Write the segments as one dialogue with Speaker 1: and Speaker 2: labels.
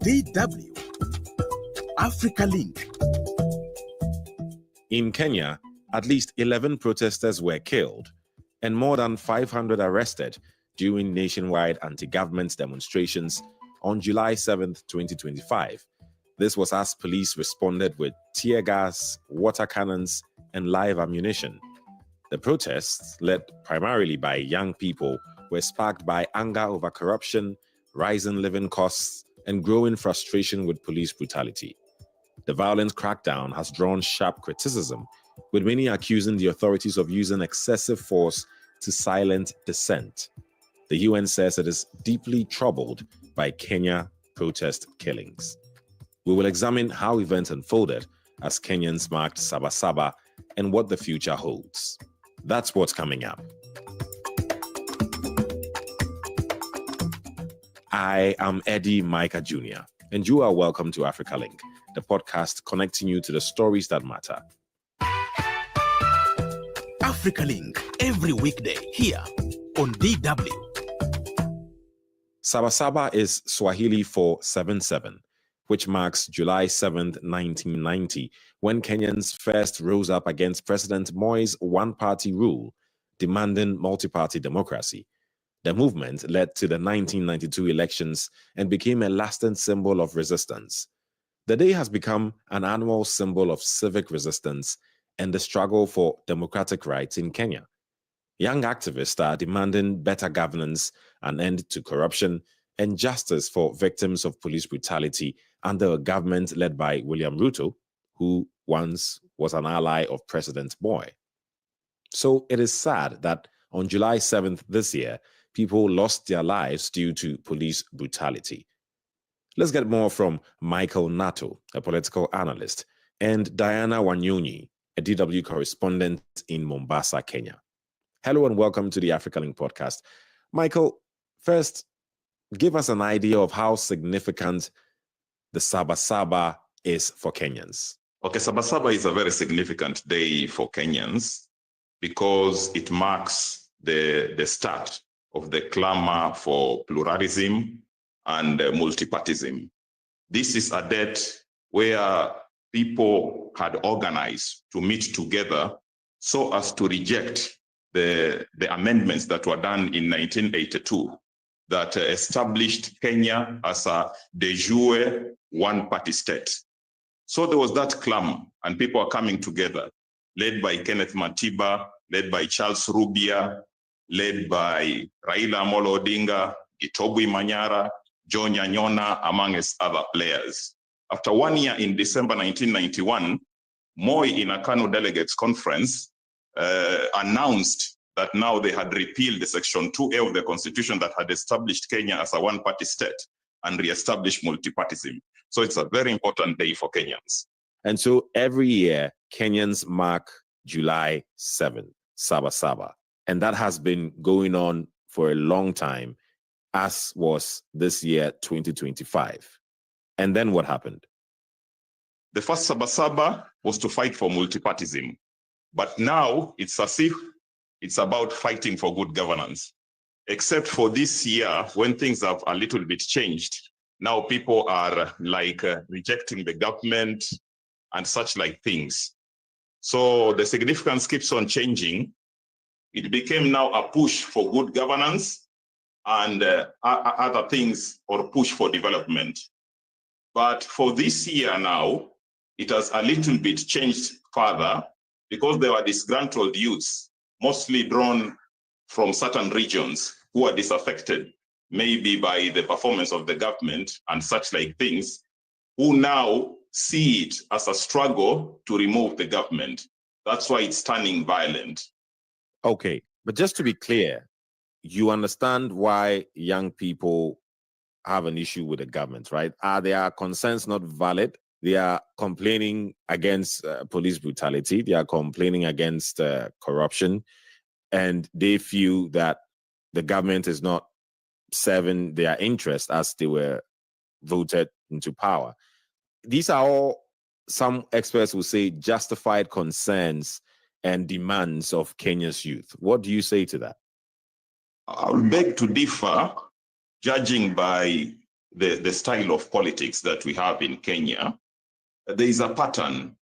Speaker 1: DW Africa Link.
Speaker 2: In Kenya, at least 11 protesters were killed and more than 500 arrested during nationwide anti-government demonstrations on July 7, 2025. This was as police responded with tear gas, water cannons, and live ammunition. The protests, led primarily by young people, were sparked by anger over corruption, rising living costs, and growing frustration with police brutality. The violent crackdown has drawn sharp criticism, with many accusing the authorities of using excessive force to silence dissent. The UN says it is deeply troubled by Kenya protest killings. We will examine how events unfolded as Kenyans marked Saba Saba and what the future holds. That's what's coming up. I am Eddie Micah Jr., and you are welcome to Africa Link, the podcast connecting you to the stories that matter.
Speaker 1: Africa Link, every weekday here on DW.
Speaker 2: Saba Saba is Swahili for 7-7, which marks July 7th, 1990, when Kenyans first rose up against President Moi's one-party rule, demanding multi-party democracy. The movement led to the 1992 elections and became a lasting symbol of resistance. The day has become an annual symbol of civic resistance and the struggle for democratic rights in Kenya. Young activists are demanding better governance, an end to corruption, and justice for victims of police brutality under a government led by William Ruto, who once was an ally of President Moi. So it is sad that on July 7th this year, people lost their lives due to police brutality. Let's get more from Michael Nato, a political analyst, and Diana Wanyonyi, a DW correspondent in Mombasa, Kenya. Hello and welcome to the Africa Link podcast. Michael, first, give us an idea of how significant the Saba Saba is for Kenyans.
Speaker 3: Okay, Saba Saba is a very significant day for Kenyans because it marks the start of the clamor for pluralism and multipartyism. This is a date where people had organized to meet together so as to reject the amendments that were done in 1982 that established Kenya as a de jure one-party state. So there was that clamor, and people are coming together, led by Kenneth Matiba, led by Charles Rubia, led by Raila Amolo Odinga, Gitobwi Manyara, John Nyanyona, amongst other players. After 1 year in December 1991, Moi in a Kano Delegates Conference announced that now they had repealed the Section 2A of the Constitution that had established Kenya as a one-party state and re-established multipartyism. So it's a very important day for Kenyans.
Speaker 2: And so every year, Kenyans mark July 7th, Saba Saba. And that has been going on for a long time, as was this year, 2025. And then what happened?
Speaker 3: The first Saba Saba was to fight for multipartyism. But now it's as if it's about fighting for good governance. Except for this year, when things have a little bit changed, now people are rejecting the government and such like things. So the significance keeps on changing. It became now a push for good governance and other things, or push for development. But for this year now, it has a little bit changed further because there were disgruntled youths, mostly drawn from certain regions, who are disaffected, maybe by the performance of the government and such like things, who now see it as a struggle to remove the government. That's why it's turning violent.
Speaker 2: Okay, but just to be clear, you understand why young people have an issue with the government, right? Are their concerns not valid? They are complaining against police brutality. They are complaining against corruption. And they feel that the government is not serving their interest as they were voted into power. These are all, some experts will say, justified concerns and demands of Kenya's youth. What do you say to that?
Speaker 3: I'll beg to differ, judging by the style of politics that we have in Kenya, there is a pattern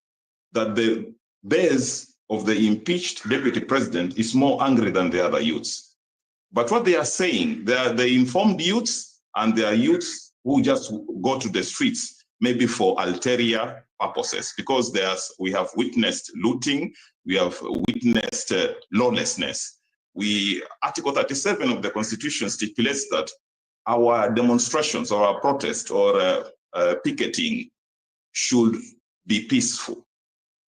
Speaker 3: that the base of the impeached deputy president is more angry than the other youths. But what they are saying, they are the informed youths, and they are youths who just go to the streets, maybe for ulterior purposes, because we have witnessed looting, we have witnessed lawlessness. Article 37 of the Constitution stipulates that our demonstrations or our protest or picketing should be peaceful.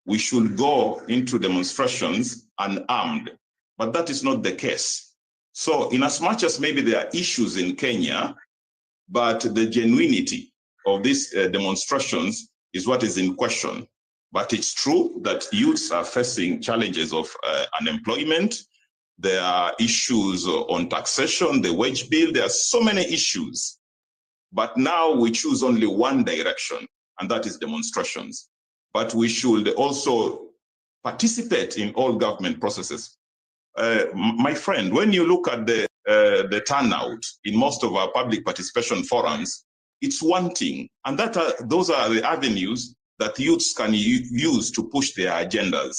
Speaker 3: We should go into demonstrations unarmed, but that is not the case. So in as much as maybe there are issues in Kenya, but the genuinity of these demonstrations is what is in question. But it's true that youths are facing challenges of unemployment. There are issues on taxation, the wage bill. There are so many issues. But now we choose only one direction, and that is demonstrations. But we should also participate in all government processes. My friend, when you look at the turnout in most of our public participation forums, it's wanting. And those are the avenues that youths can use to push their agendas.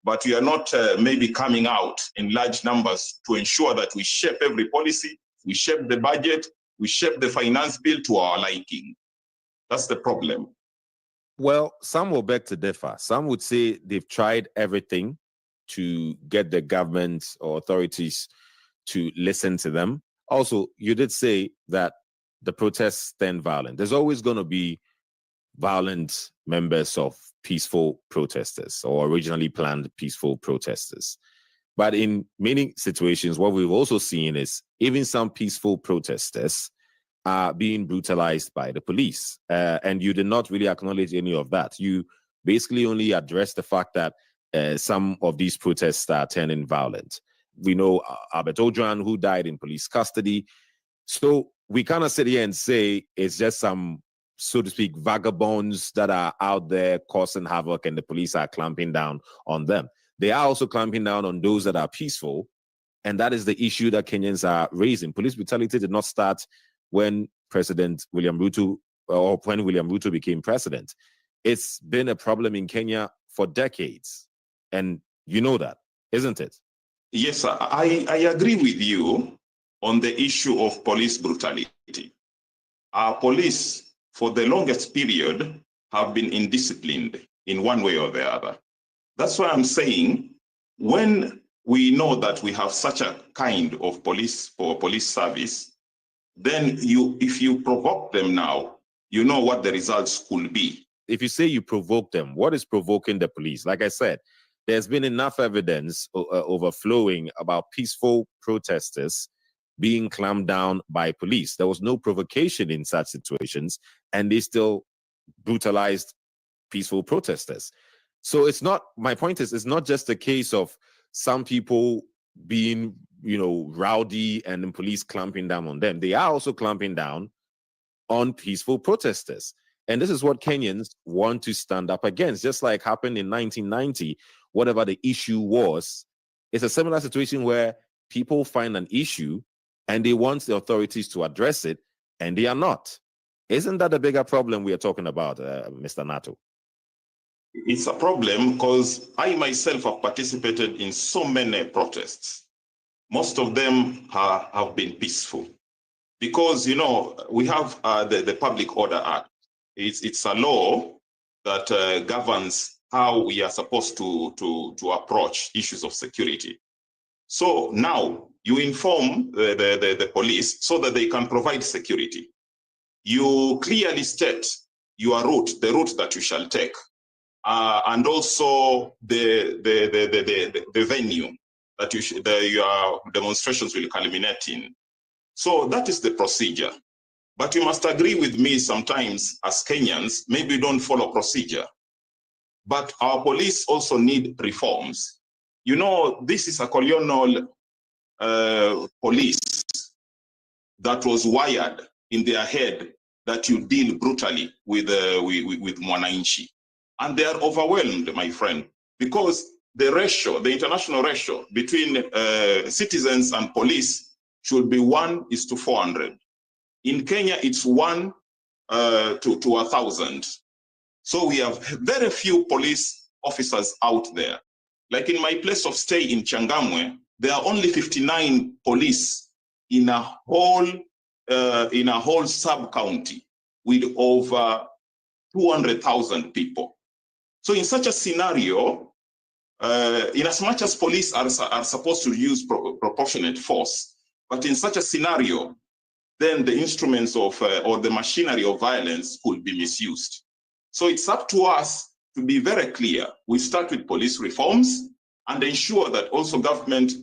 Speaker 3: But we are not maybe coming out in large numbers to ensure that we shape every policy, we shape the budget, we shape the finance bill to our liking. That's the problem.
Speaker 2: Well, some will beg to differ. Some would say they've tried everything to get the government or authorities to listen to them. Also, you did say that the protests turned violent. There's always going to be violent members of peaceful protesters or originally planned peaceful protesters. But in many situations, what we've also seen is even some peaceful protesters are being brutalized by the police. And you did not really acknowledge any of that. You basically only addressed the fact that some of these protests are turning violent. We know Albert Ojwang, who died in police custody. So we kind of sit here and say it's just some, so to speak, vagabonds that are out there causing havoc and the police are clamping down on them. They are also clamping down on those that are peaceful. And that is the issue that Kenyans are raising. Police brutality did not start when William Ruto became president. It's been a problem in Kenya for decades. And you know that, isn't it?
Speaker 3: Yes, I agree with you on the issue of police brutality. Our police, for the longest period, have been indisciplined in one way or the other. That's why I'm saying when we know that we have such a kind of police service, then if you provoke them now, you know what the results could be.
Speaker 2: If you say you provoke them, what is provoking the police? Like I said, there's been enough evidence overflowing about peaceful protesters being clamped down by police. There was no provocation in such situations, and they still brutalized peaceful protesters. So my point is, it's not just a case of some people being, rowdy and the police clamping down on them. They are also clamping down on peaceful protesters. And this is what Kenyans want to stand up against, just like happened in 1990, whatever the issue was. It's a similar situation where people find an issue and they want the authorities to address it, and they are not. Isn't that a bigger problem we are talking about, Mr. Nato?
Speaker 3: It's a problem because I myself have participated in so many protests. Most of them have been peaceful because, we have the Public Order Act. It's a law that governs how we are supposed to approach issues of security. So now you inform the police so that they can provide security. You clearly state your route, the route that you shall take, and also the venue that your demonstrations will culminate in. So that is the procedure. But you must agree with me sometimes as Kenyans, maybe we don't follow procedure. But our police also need reforms. This is a colonial police that was wired in their head that you deal brutally with Mwananchi. And they are overwhelmed, my friend, because the international ratio between citizens and police should be 1:400. In Kenya, it's 1 to 1,000. So we have very few police officers out there. Like in my place of stay in Changamwe, there are only 59 police in a whole sub-county with over 200,000 people. So in such a scenario, in as much as police are supposed to use proportionate force, but in such a scenario, then the instruments of or the machinery of violence could be misused. So it's up to us to be very clear. We start with police reforms and ensure that also government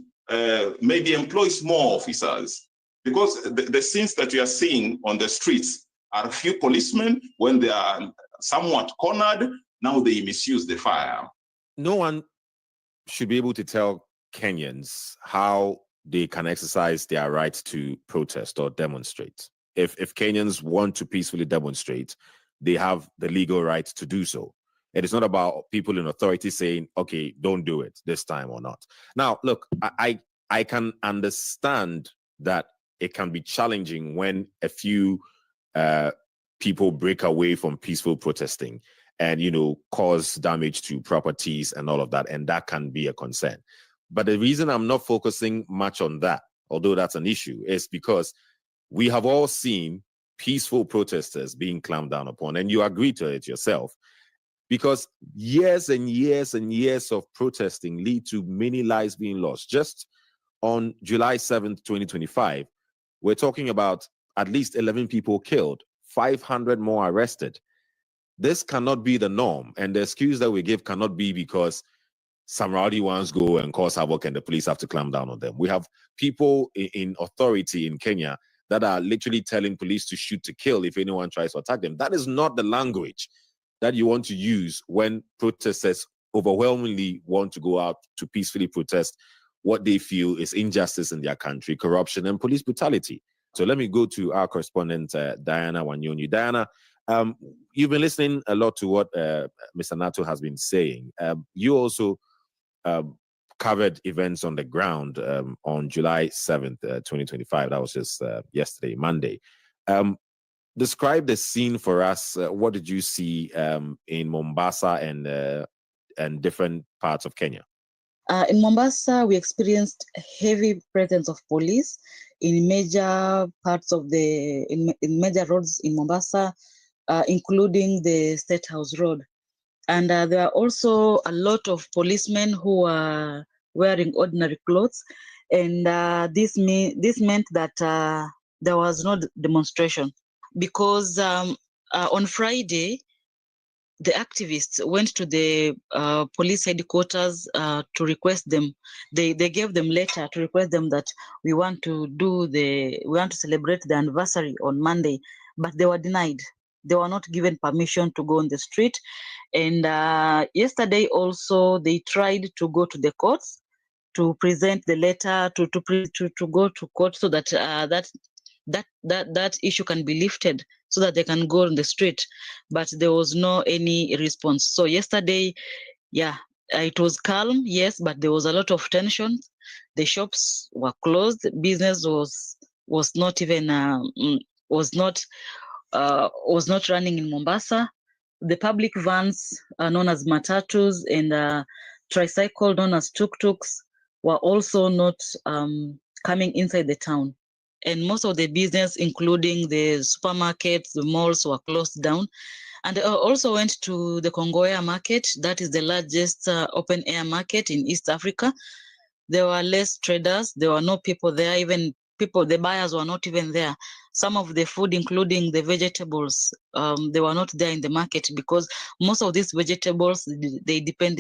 Speaker 3: maybe employs more officers, because the scenes that we are seeing on the streets are a few policemen. When they are somewhat cornered, now they misuse the firearm.
Speaker 2: No one should be able to tell Kenyans how they can exercise their right to protest or demonstrate. If Kenyans want to peacefully demonstrate, they have the legal right to do so. It is not about people in authority saying, okay, don't do it this time or not. Now, look, I can understand that it can be challenging when a few people break away from peaceful protesting and, cause damage to properties and all of that. And that can be a concern. But the reason I'm not focusing much on that, although that's an issue, is because we have all seen peaceful protesters being clamped down upon, and you agree to it yourself, because years and years and years of protesting lead to many lives being lost. Just on July 7th, 2025, we're talking about at least 11 people killed, 500 more arrested. This cannot be the norm, and the excuse that we give cannot be because some rowdy ones go and cause havoc and the police have to clamp down on them. We have people in authority in Kenya that are literally telling police to shoot to kill if anyone tries to attack them. That is not the language that you want to use when protesters overwhelmingly want to go out to peacefully protest what they feel is injustice in their country, corruption, and police brutality. So let me go to our correspondent, Diana Wanyonyi. Diana, you've been listening a lot to what Mr. Nato has been saying. You also covered events on the ground on July 7th, 2025. That was just yesterday, Monday. Describe the scene for us. What did you see in Mombasa and different parts of Kenya?
Speaker 4: In Mombasa, we experienced a heavy presence of police in major parts of in major roads in Mombasa, including the State House Road. And there are also a lot of policemen who are wearing ordinary clothes. And this meant that there was no demonstration, because on Friday, the activists went to the police headquarters to request them. They gave them letter to request them that we want to celebrate the anniversary on Monday, but they were denied. They were not given permission to go on the street. And yesterday also they tried to go to the courts to present the letter to go to court so that that issue can be lifted, so that they can go on the street. But there was no any response. So yesterday, it was calm, yes, but there was a lot of tension. The shops were closed. Business was not even was not running in Mombasa. The public vans known as matatus and tricycle known as tuk-tuks were also not coming inside the town. And most of the business, including the supermarkets, the malls, were closed down. And I also went to the Kongoya market. That is the largest open-air market in East Africa. There were less traders. There were no people there. Even the buyers were not even there. Some of the food, including the vegetables, they were not there in the market, because most of these vegetables, they depend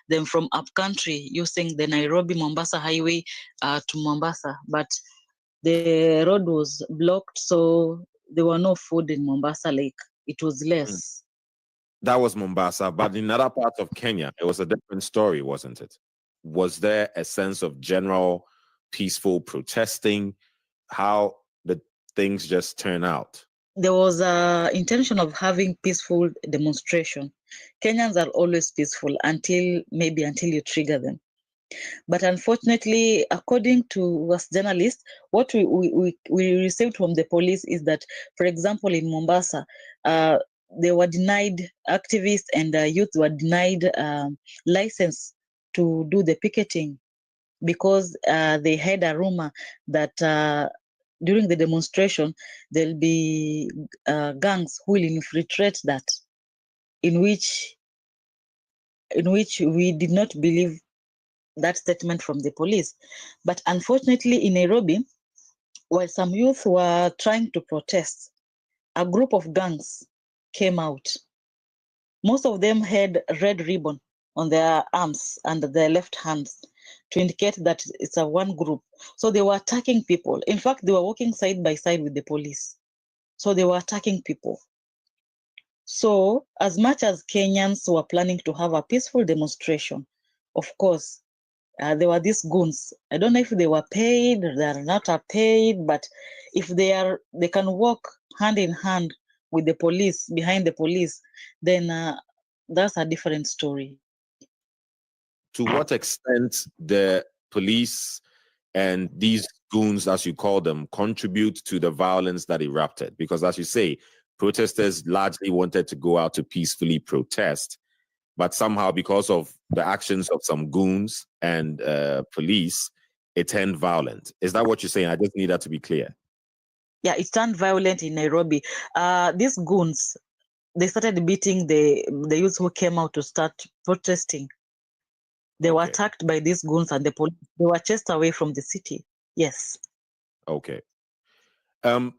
Speaker 4: them from upcountry using the Nairobi-Mombasa highway to Mombasa. But the road was blocked, so there were no food in Mombasa Lake. It was less.
Speaker 2: That was Mombasa, but in other parts of Kenya, it was a different story, wasn't it? Was there a sense of general peaceful protesting? How did things just turn out?
Speaker 4: There was an intention of having peaceful demonstration. Kenyans are always peaceful until you trigger them. But unfortunately, according to us journalists, what we received from the police is that, for example, in Mombasa, they were denied, activists and youth were denied license to do the picketing because they had a rumor that during the demonstration, there'll be gangs who will infiltrate that, in which we did not believe that statement from the police. But unfortunately, in Nairobi, while some youth were trying to protest, a group of gangs came out. Most of them had red ribbon on their arms and their left hands to indicate that it's a one group. So they were attacking people. In fact, they were walking side by side with the police. So they were attacking people. So as much as Kenyans were planning to have a peaceful demonstration, of course, there were these goons. I don't know if they were paid, they are not paid, but if they can walk hand in hand with the police, behind the police, then that's a different story.
Speaker 2: To what extent the police and these goons, as you call them, contribute to the violence that erupted? Because as you say, protesters largely wanted to go out to peacefully protest, but somehow because of the actions of some goons and police, it turned violent. Is that what you're saying? I just need that to be clear.
Speaker 4: Yeah, it turned violent in Nairobi. These goons, they started beating the youth who came out to start protesting. They were attacked by these goons and the police. They were chased away from the city. Yes.
Speaker 2: Okay. Mr.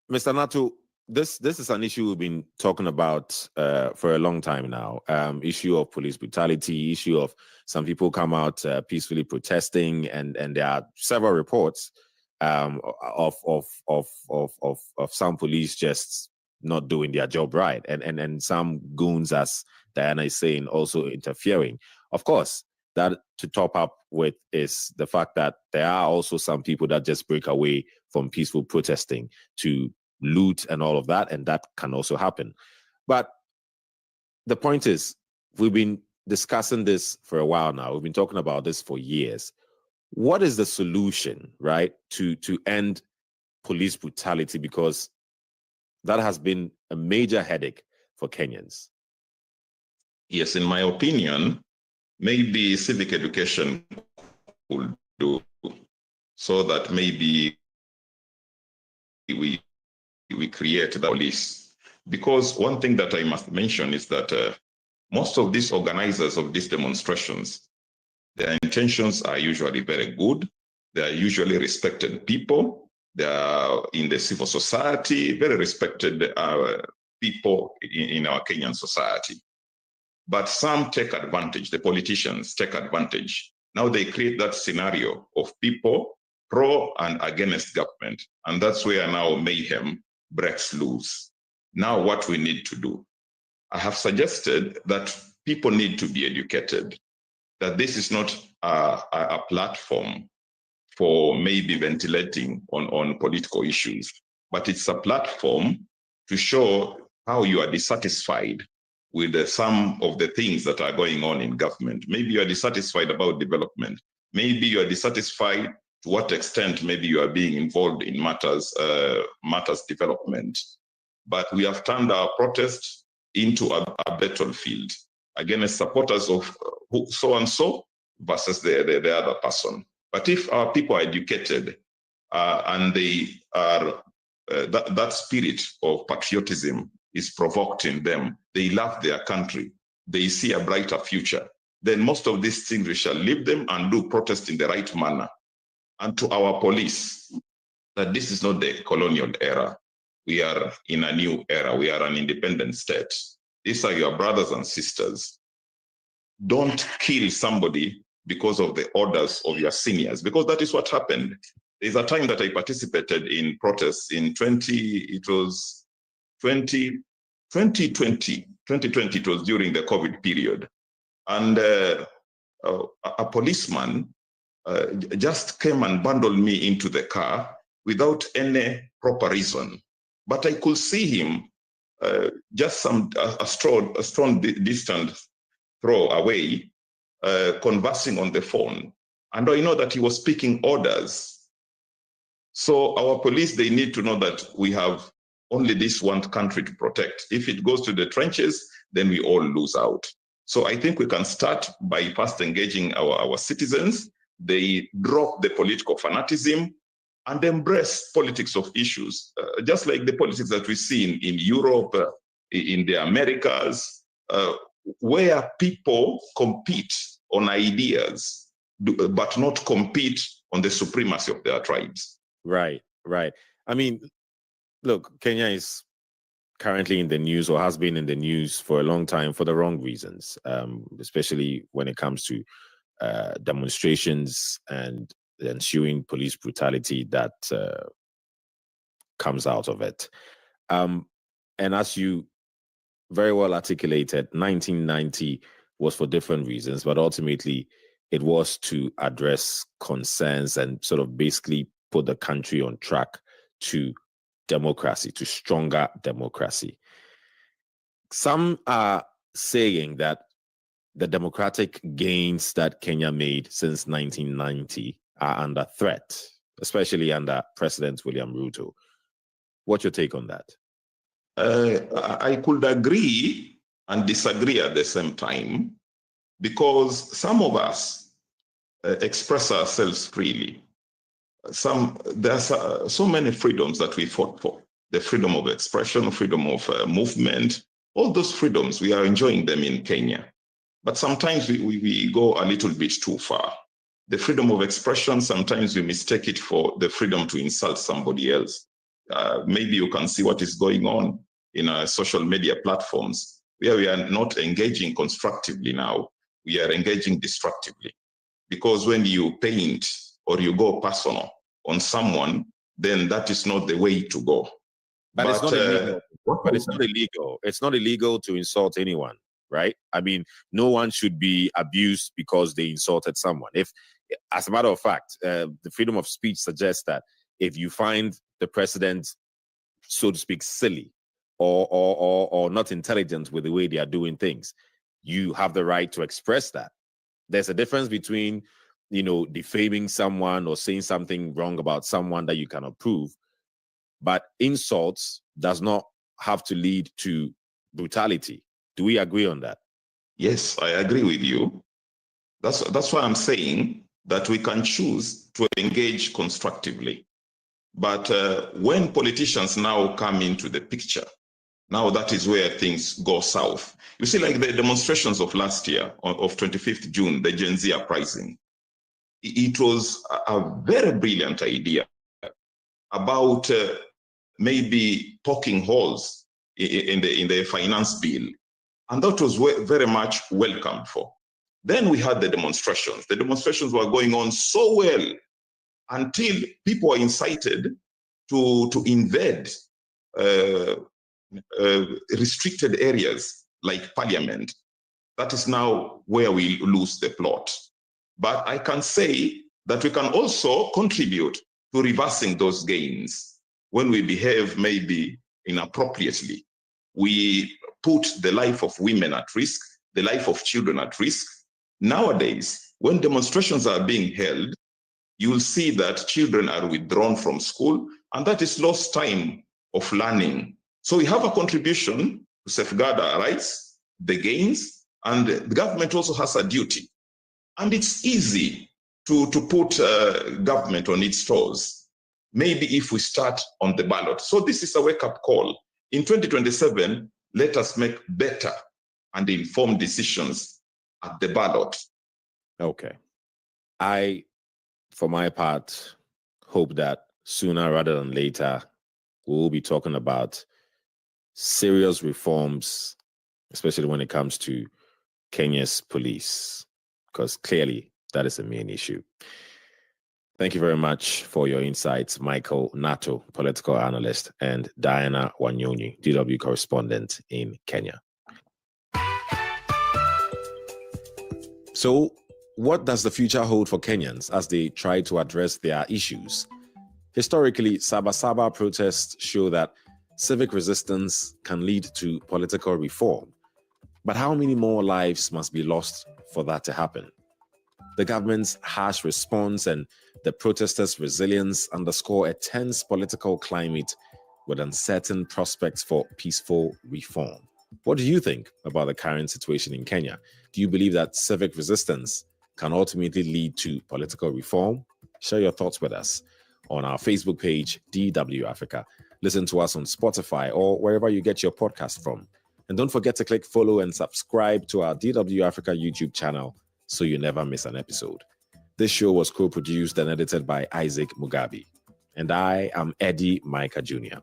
Speaker 2: Natu, this is an issue we've been talking about for a long time now. Issue of police brutality, issue of some people come out peacefully protesting, and there are several reports of some police just not doing their job right, and some goons, as Diana is saying, also interfering. Of course, that to top up with is the fact that there are also some people that just break away from peaceful protesting to loot and all of that, and that can also happen. But the point is, we've been discussing this for a while now. We've been talking about this for years. What is the solution, right, to end police brutality? Because that has been a major headache for Kenyans.
Speaker 3: Yes, in my opinion, maybe civic education will do, so that maybe we create the police. Because one thing that I must mention is that most of these organizers of these demonstrations, their intentions are usually very good. They are usually respected people. They are in the civil society, very respected people in our Kenyan society. But some take advantage, the politicians take advantage. Now they create that scenario of people pro and against government. And that's where now mayhem breaks loose. Now what we need to do, I have suggested that people need to be educated, that this is not a platform for maybe ventilating on political issues, but it's a platform to show how you are dissatisfied with some of the things that are going on in government. Maybe you are dissatisfied about development. Maybe you are dissatisfied to what extent maybe you are being involved in matters development. But we have turned our protest into a battlefield against supporters of so-and-so versus the other person. But if our people are educated and they are, that spirit of patriotism is provoked in them, they love their country, they see a brighter future, then most of these things we shall leave them and do protest in the right manner. And to our police, that this is not the colonial era. We are in a new era. We are an independent state. These are your brothers and sisters. Don't kill somebody because of the orders of your seniors, because that is what happened. There's a time that I participated in protests in 2020, it was during the COVID period. And a policeman just came and bundled me into the car without any proper reason. But I could see him just a strong distance throw away. conversing on the phone. And I know that he was speaking orders. So our police, they need to know that we have only this one country to protect. If it goes to the trenches, then we all lose out. So I think we can start by first engaging our citizens. They drop the political fanaticism and embrace politics of issues, just like the politics that we see in Europe, in the Americas, where people compete on ideas, but not compete on the supremacy of their tribes.
Speaker 2: Right, right. I mean, look, Kenya is currently in the news, or has been in the news for a long time, for the wrong reasons, especially when it comes to demonstrations and the ensuing police brutality that comes out of it. And as you very well articulated, 1990 was for different reasons, but ultimately it was to address concerns and sort of basically put the country on track to democracy, to stronger democracy. Some are saying that the democratic gains that Kenya made since 1990 are under threat, especially under President William Ruto. What's your take on that?
Speaker 3: I could agree and disagree at the same time, because some of us express ourselves freely. There's so many freedoms that we fought for. The freedom of expression, freedom of movement, all those freedoms, we are enjoying them in Kenya. But sometimes we go a little bit too far. The freedom of expression, sometimes we mistake it for the freedom to insult somebody else. Maybe you can see what is going on in our social media platforms, where we are not engaging constructively now, we are engaging destructively. Because when you paint or you go personal on someone, then that is not the way to go.
Speaker 2: But it's not illegal. But it's not illegal. It's not illegal to insult anyone, right? I mean, no one should be abused because they insulted someone. If, as a matter of fact, the freedom of speech suggests that if you find the president, so to speak, silly or not intelligent with the way they are doing things, you have the right to express that. There's a difference between, defaming someone or saying something wrong about someone that you can approve, but insults does not have to lead to brutality. Do we agree on that?
Speaker 3: Yes, I agree with you. That's why I'm saying that we can choose to engage constructively. But when politicians now come into the picture, now that is where things go south. You see, like the demonstrations of last year, of 25th June, the Gen Z uprising, it was a very brilliant idea about maybe poking holes in the finance bill. And that was very much welcomed for. Then we had the demonstrations. The demonstrations were going on so well until people were incited to invade restricted areas like Parliament. That is now where we lose the plot. But I can say that we can also contribute to reversing those gains when we behave maybe inappropriately. We put the life of women at risk, the life of children at risk. Nowadays, when demonstrations are being held, you will see that children are withdrawn from school, and that is lost time of learning. So we have a contribution to safeguard our rights, the gains, and the government also has a duty. And it's easy to put government on its toes, maybe if we start on the ballot. So this is a wake-up call. In 2027, let us make better and informed decisions at the ballot.
Speaker 2: Okay. I, for my part, hope that sooner rather than later, we will be talking about serious reforms, especially when it comes to Kenya's police, because clearly that is the main issue. Thank you very much for your insights, Michael Nato, political analyst, and Diana Wanyonyi, DW correspondent in Kenya. So, what does the future hold for Kenyans as they try to address their issues? Historically, Saba Saba protests show that civic resistance can lead to political reform. But how many more lives must be lost for that to happen? The government's harsh response and the protesters' resilience underscore a tense political climate with uncertain prospects for peaceful reform. What do you think about the current situation in Kenya? Do you believe that civic resistance can ultimately lead to political reform? Share your thoughts with us on our Facebook page, DW Africa. Listen to us on Spotify or wherever you get your podcast from. And don't forget to click follow and subscribe to our DW Africa YouTube channel so you never miss an episode. This show was co-produced and edited by Isaac Mugabe. And I am Eddie Micah Jr.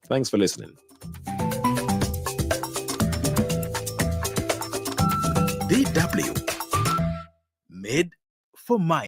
Speaker 2: Thanks for listening.
Speaker 1: DW, made for mind.